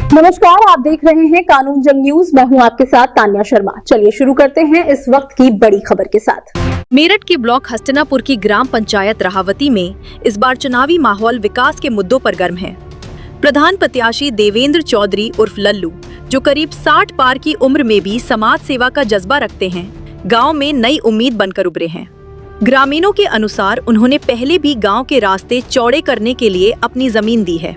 नमस्कार, आप देख रहे हैं कानून जंग न्यूज। मैं हूं आपके साथ तान्या शर्मा। चलिए शुरू करते हैं इस वक्त की बड़ी खबर के साथ। मेरठ के ब्लॉक हस्तिनापुर की ग्राम पंचायत राहावती में इस बार चुनावी माहौल विकास के मुद्दों पर गर्म है। प्रधान प्रत्याशी देवेंद्र चौधरी उर्फ लल्लू, जो करीब 60 पार की उम्र में भी समाज सेवा का जज्बा रखते हैं, गाँव में नई उम्मीद बनकर उभरे हैं। ग्रामीणों के अनुसार उन्होंने पहले भी गाँव के रास्ते चौड़े करने के लिए अपनी जमीन दी है।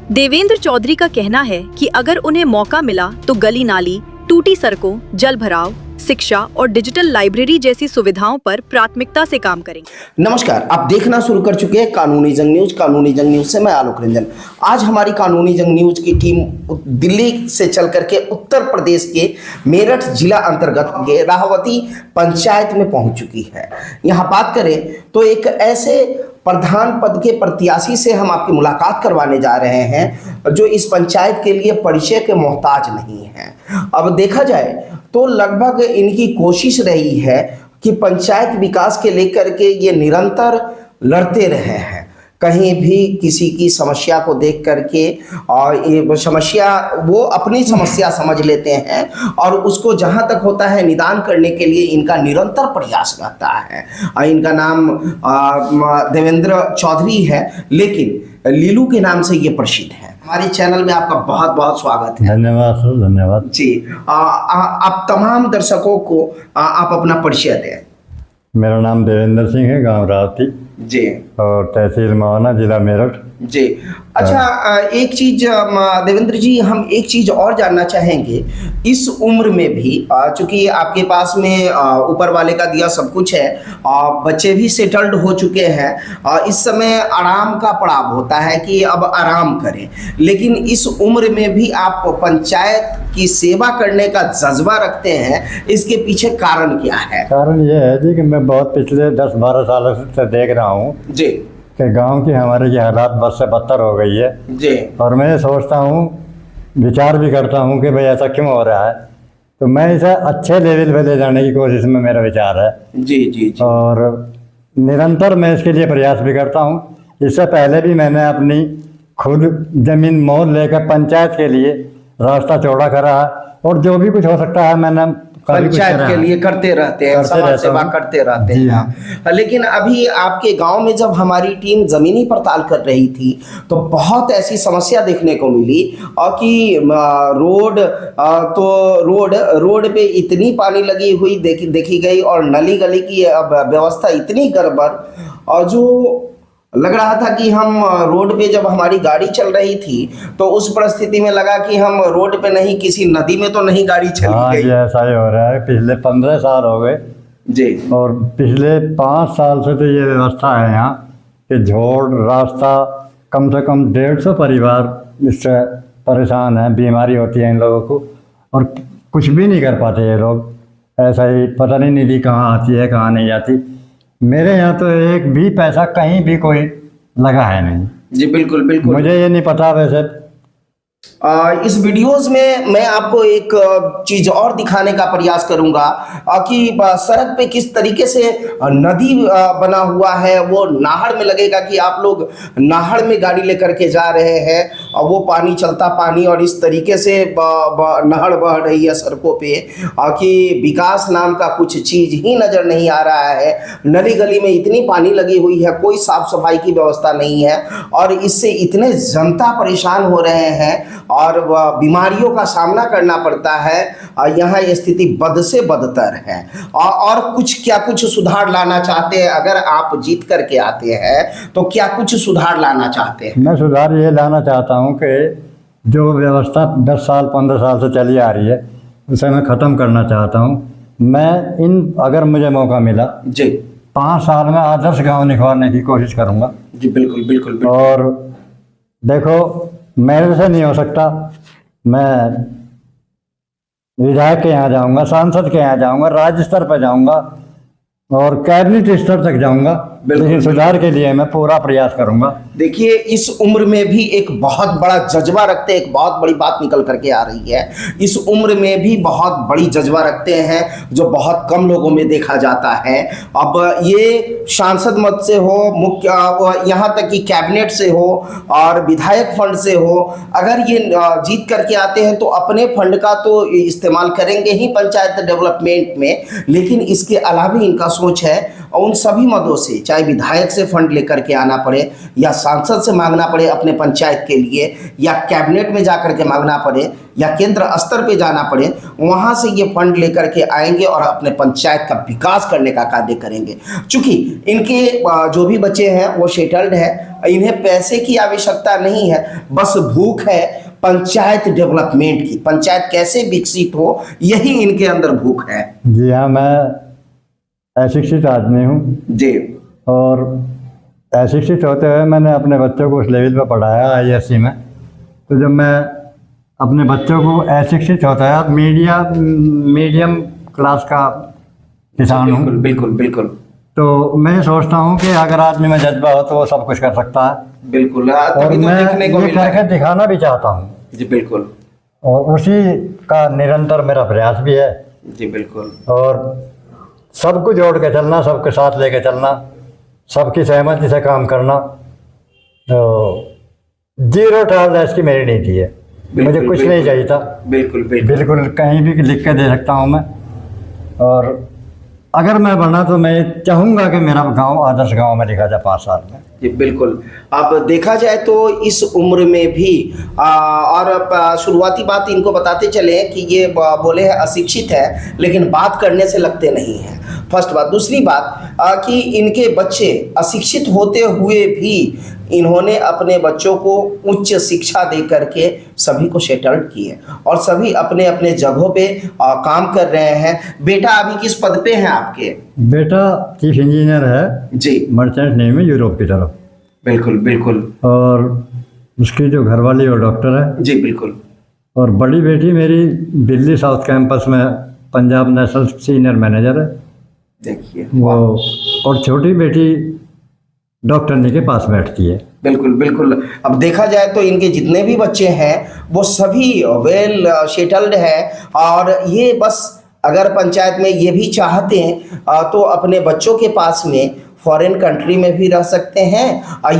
देवेंद्र चौधरी का कहना है कि अगर उन्हें मौका मिला तो गली नाली, टूटी सड़कों, जल भराव, शिक्षा और डिजिटल लाइब्रेरी जैसी सुविधाओं पर प्राथमिकता से काम करेंगे। नमस्कार, आप देखना शुरू कर चुके हैं कानूनी जंग न्यूज। कानूनी जंग न्यूज से मैं आलोक रंजन। आज हमारी कानूनी जंग न्यूज की टीम दिल्ली से चल करके उत्तर प्रदेश के मेरठ जिला अंतर्गत के राहावती पंचायत में पहुंच चुकी है। यहाँ बात करें तो एक ऐसे प्रधान पद के प्रत्याशी से हम आपकी मुलाकात करवाने जा रहे हैं जो इस पंचायत के लिए परिचय के मोहताज नहीं है। अब देखा जाए तो लगभग इनकी कोशिश रही है कि पंचायत विकास के लेकर के ये निरंतर लड़ते रहे हैं। कहीं भी किसी की समस्या को देख करके और ये समस्या वो अपनी समस्या समझ लेते हैं और उसको जहां तक होता है निदान करने के लिए इनका निरंतर प्रयास रहता है। इनका नाम देवेंद्र चौधरी है, लेकिन लीलू के नाम से ये प्रसिद्ध है। हमारे चैनल में आपका बहुत बहुत स्वागत है। धन्यवाद सर, धन्यवाद जी। आप तमाम दर्शकों को आप अपना परिचय दें। मेरा नाम देवेंद्र सिंह है, गांव रावती जी, और तहसील मवाना, जिला मेरठ जी। अच्छा, एक चीज देवेंद्र जी, हम एक चीज और जानना चाहेंगे। इस उम्र में भी चूंकि आपके पास में ऊपर वाले का दिया सब कुछ है, बच्चे भी सेटल्ड हो चुके हैं, इस समय आराम का पड़ाव होता है कि अब आराम करें, लेकिन इस उम्र में भी आप पंचायत की सेवा करने का जज्बा रखते हैं, इसके पीछे कारण क्या है? कारण ये है जी कि मैं बहुत पिछले 10-12 सालों से देख रहा हूँ जी कि गांव की हमारे की हालात बद से बदतर हो गई है जी। और मैं सोचता हूँ, विचार भी करता हूँ कि भाई ऐसा क्यों हो रहा है, तो मैं इसे अच्छे लेवल पे ले जाने की कोशिश में मेरा विचार है। जी जी जी। और निरंतर मैं इसके लिए प्रयास भी करता हूँ। इससे पहले भी मैंने अपनी खुद जमीन मोल लेकर पंचायत के लिए रास्ता चौड़ा करा है और जो भी कुछ हो सकता है मैंने पंचायत के लिए करते रहते हैं, समाज सेवा करते रहते हैं। लेकिन अभी आपके गांव में जब हमारी टीम जमीनी पड़ताल कर रही थी तो बहुत ऐसी समस्या देखने को मिली और कि रोड पे इतनी पानी लगी हुई देखी गई और नली गली की व्यवस्था इतनी गड़बड़, और जो लग रहा था कि हम रोड पे जब हमारी गाड़ी चल रही थी तो उस परिस्थिति में लगा कि हम रोड पे नहीं, किसी नदी में तो नहीं गाड़ी चली गई। ऐसा ही हो रहा है। पिछले 15 साल हो गए जी, और पिछले 5 साल से तो ये व्यवस्था है यहाँ कि झोड़ रास्ता, कम से कम 150 परिवार इससे परेशान हैं। बीमारी होती है इन लोगों को और कुछ भी नहीं कर पाते ये लोग। ऐसा ही पता नहीं निधि कहाँ आती है कहाँ नहीं आती। मेरे यहाँ तो एक भी पैसा कहीं भी कोई लगा है नहीं। जी बिल्कुल बिल्कुल, मुझे ये नहीं पता वैसे। इस वीडियोस में मैं आपको एक चीज और दिखाने का प्रयास करूंगा कि सड़क पे किस तरीके से नदी बना हुआ है। वो नाहड़ में लगेगा कि आप लोग नाहड़ में गाड़ी लेकर के जा रहे हैं और वो पानी, चलता पानी, और इस तरीके से नहर बह रही है सड़कों पे कि विकास नाम का कुछ चीज ही नजर नहीं आ रहा है। नली गली में इतनी पानी लगी हुई है, कोई साफ सफाई की व्यवस्था नहीं है और इससे इतने जनता परेशान हो रहे हैं और बीमारियों का सामना करना पड़ता है। यहाँ स्थिति बद से बदतर है और कुछ सुधार लाना चाहते हैं। अगर आप जीत करके आते हैं तो क्या कुछ सुधार लाना चाहते हैं? मैं सुधार ये लाना चाहता हूँ कि जो व्यवस्था 10 साल 15 साल से चली आ रही है उसे मैं ख़त्म करना चाहता हूँ। मैं अगर मुझे मौका मिला जी 5 साल में आदर्श गाँव निखवारने की कोशिश करूँगा। जी बिल्कुल बिल्कुल, बिल्कुल। और देखो, मेरे से नहीं हो सकता, मैं विधायक के यहाँ जाऊंगा, सांसद के यहाँ जाऊंगा, राज्य स्तर पर जाऊंगा और कैबिनेट स्तर तक जाऊंगा लेकिन सुधार के लिए मैं पूरा प्रयास करूंगा। देखिए, इस उम्र में भी एक बहुत बड़ा जज्बा रखते हैं, एक बहुत बड़ी बात निकल करके आ रही है। इस उम्र में भी बहुत बड़ी जज्बा रखते हैं जो बहुत कम लोगों में देखा जाता है। अब ये सांसद मत से हो, मुख्य यहाँ तक कि कैबिनेट से हो और विधायक फंड से हो, अगर ये जीत करके आते हैं तो अपने फंड का तो इस्तेमाल करेंगे ही पंचायत डेवलपमेंट में, लेकिन इसके अलावा इनका सोच है उन सभी मदों से, चाहे विधायक से फंड लेकर के आना पड़े या सांसद से मांगना पड़े अपने पंचायत के लिए, या कैबिनेट में जाकर के मांगना पड़े या केंद्र स्तर पे जाना पड़े, वहाँ से ये फंड लेकर के आएंगे और अपने पंचायत का विकास करने का कार्य करेंगे। चूँकि इनके जो भी बच्चे हैं वो सेटल्ड है, इन्हें पैसे की आवश्यकता नहीं है, बस भूख है पंचायत डेवलपमेंट की, पंचायत कैसे विकसित हो, यही इनके अंदर भूख है। जी हाँ, मैं अशिक्षित आदमी हूँ जी। और अशिक्षित होते हुए मैंने अपने बच्चों को उस लेवल पर पढ़ाया ISC में। तो जब मैं अपने बच्चों को अशिक्षित होता है, मीडियम क्लास का किसान हूँ, बिल्कुल बिल्कुल बिल्कुल। तो मैं सोचता हूँ कि अगर आदमी में जज्बा हो तो वो सब कुछ कर सकता है। बिल्कुल, और मैं ये करके दिखाना भी चाहता हूँ। जी बिल्कुल। और उसी का निरंतर मेरा प्रयास भी है। जी बिल्कुल। और सबको जोड़ के चलना, सबके साथ लेके चलना, सबकी सहमति से काम करना। तो 0 टॉलरेंस की मेरी नीति है। मुझे कुछ नहीं चाहिए था। बिल्कुल बिल्कुल बिल्कुल कहीं भी लिख के दे सकता हूँ मैं। और अगर मैं बना तो मैं चाहूँगा कि मेरा गांव आदर्श गांव में लिखा जाए 5 साल में। जी बिल्कुल। अब देखा जाए तो इस उम्र में भी और शुरुआती बात इनको बताते चले कि ये बोले हैं अशिक्षित है, लेकिन बात करने से लगते नहीं हैं। फर्स्ट बात। दूसरी बात कि इनके बच्चे अशिक्षित होते हुए भी इन्होंने अपने बच्चों को उच्च शिक्षा दे करके सभी को सेटल्ड किए और सभी अपने अपने जगहों पे काम कर रहे हैं। बेटा अभी किस पद पे हैं आपके? बेटा चीफ इंजीनियर है जी, मर्चेंट नेवी में, यूरोप की तरफ। बिल्कुल बिल्कुल। और उसकी जो घरवाली वो डॉक्टर है। जी बिल्कुल। और बड़ी बेटी मेरी दिल्ली साउथ कैंपस में पंजाब नेशनल सीनियर मैनेजर है। देखिए वो, और छोटी बेटी डॉक्टरनी के पास बैठती है। बिल्कुल बिल्कुल। अब देखा जाए तो इनके जितने भी बच्चे हैं वो सभी वेल सेटल्ड हैं और ये बस अगर पंचायत में ये भी चाहते हैं तो अपने बच्चों के पास में फॉरेन कंट्री में भी रह सकते हैं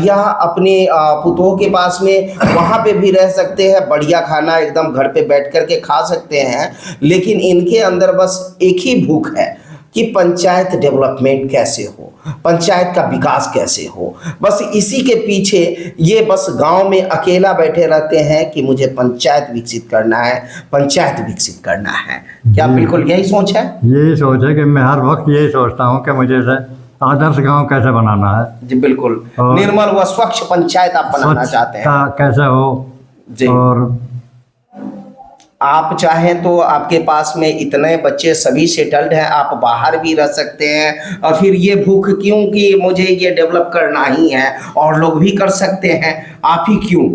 या अपने पुतों के पास में वहाँ पे भी रह सकते हैं, बढ़िया खाना एकदम घर पे बैठ कर के खा सकते हैं। लेकिन इनके अंदर बस एक ही भूख है कि पंचायत डेवलपमेंट कैसे हो, पंचायत का विकास कैसे हो। बस इसी के पीछे ये बस गांव में अकेला बैठे रहते हैं कि मुझे पंचायत विकसित करना है, पंचायत विकसित करना है। क्या बिल्कुल यही सोच है? यही सोच है कि मैं हर वक्त यही सोचता हूँ कि मुझे आदर्श गांव कैसे बनाना है। जी बिल्कुल। निर्मल व स्वच्छ पंचायत आप बनाना चाहते हैं, कैसे हो जी। और आप चाहें तो आपके पास में इतने बच्चे सभी सेटल्ड हैं, आप बाहर भी रह सकते हैं और फिर ये भूख क्यों कि मुझे ये डेवलप करना ही है, और लोग भी कर सकते हैं, आप ही क्यों?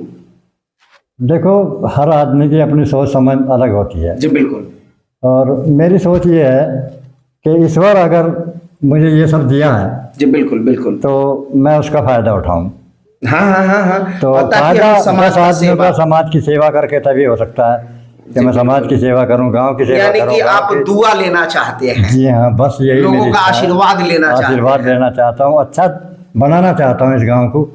देखो, हर आदमी की अपनी सोच समझ अलग होती है। जी बिल्कुल। और मेरी सोच ये है कि ईश्वर अगर मुझे ये सब दिया है, जी बिल्कुल बिल्कुल, तो मैं उसका फायदा उठाऊं। हाँ हाँ हाँ हाँ। तो फायदा समाज की सेवा करके तभी हो सकता है कि मैं समाज की सेवा करूं, गांव की सेवा करूं। यानी कि आप दुआ लेना चाहते हैं? जी हाँ, बस यही लोगों का आशीर्वाद लेना चाहता हूँ, अच्छा बनाना चाहता हूँ इस गांव को।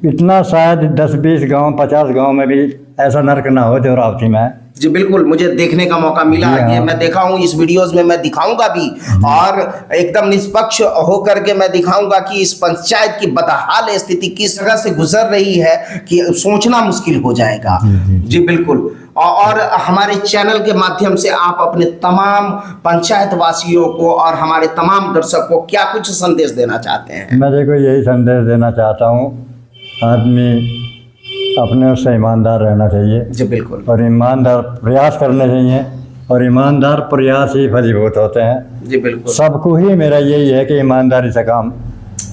इतना शायद 10-20 गांव 50 गांव में भी ऐसा नर्क ना हो जो रावती में है। जी बिल्कुल, मुझे देखने का मौका मिला, ये मैं देखा हूँ इस वीडियोस में, मैं दिखाऊंगा भी और एकदम निष्पक्ष होकर के मैं दिखाऊंगा कि इस पंचायत की बदहाल स्थिति किस तरह से गुजर रही है कि सोचना मुश्किल हो जाएगा। जी बिल्कुल। और हमारे चैनल के माध्यम से आप अपने तमाम पंचायत वासियों को और हमारे तमाम दर्शकों को क्या कुछ संदेश देना चाहते हैं? मैं देखो यही संदेश देना चाहता हूँ, आदमी अपने उससे ईमानदार रहना चाहिए। जी बिल्कुल। और ईमानदार प्रयास करने चाहिए और ईमानदार प्रयास ही फलीभूत होते हैं। जी बिल्कुल। सबको ही मेरा यही है कि ईमानदारी से काम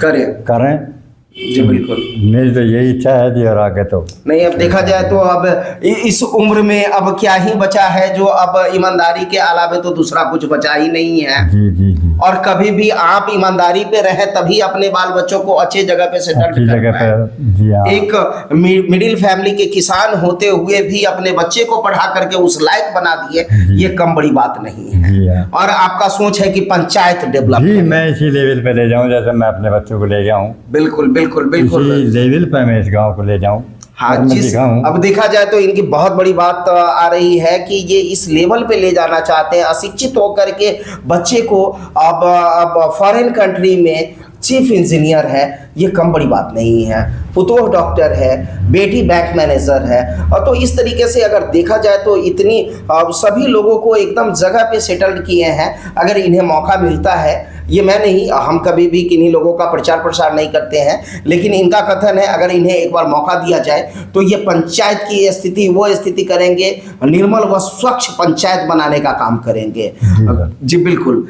करें। जी बिल्कुल, मेरी तो यही इच्छा है जी। और आगे तो नहीं, अब देखा जाए तो अब इस उम्र में अब क्या ही बचा है जो अब ईमानदारी के अलावा तो दूसरा कुछ बचा ही नहीं है। जी जी जी। और कभी भी आप ईमानदारी पे रहे तभी अपने बाल बच्चों को अच्छे जगह पे सेटल अच्छी कर जगह पाए। पे जी हाँ। एक मिडिल फैमिली के किसान होते हुए भी अपने बच्चे को पढ़ा करके उस लायक बना दिए, ये कम बड़ी बात नहीं है। जी हाँ। और आपका सोच है कि पंचायत डेवलप जी करे। मैं इसी लेवल पे ले जाऊं, जैसे मैं अपने बच्चों को ले जाऊं, बिल्कुल बिल्कुल बिल्कुल। इसी लेवल पे मैं इस गांव को ले जाऊं। हाँ, और मैं जिस दिखाऊं। अब देखा जाए तो इनकी बहुत बड़ी बात आ रही है कि ये इस लेवल पे ले जाना चाहते हैं, अशिक्षित होकर के बच्चे को अब फॉरेन कंट्री में चीफ इंजीनियर है, ये कम बड़ी बात नहीं है। पुतोह डॉक्टर है, बेटी बैंक मैनेजर है। और तो इस तरीके से अगर देखा जाए तो इतनी सभी लोगों को एकदम जगह पे सेटल्ड किए हैं। अगर इन्हें मौका मिलता है, ये मैं नहीं, हम कभी भी किन्हीं लोगों का प्रचार प्रसार नहीं करते हैं, लेकिन इनका कथन है अगर इन्हें एक बार मौका दिया जाए तो ये पंचायत की स्थिति वो स्थिति करेंगे, निर्मल व स्वच्छ पंचायत बनाने का काम करेंगे। जी बिल्कुल।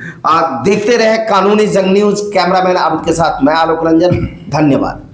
देखते रहे कानूनी जंग न्यूज। कैमरामैन आबिद के साथ मैं आलोक रंजन, धन्यवाद।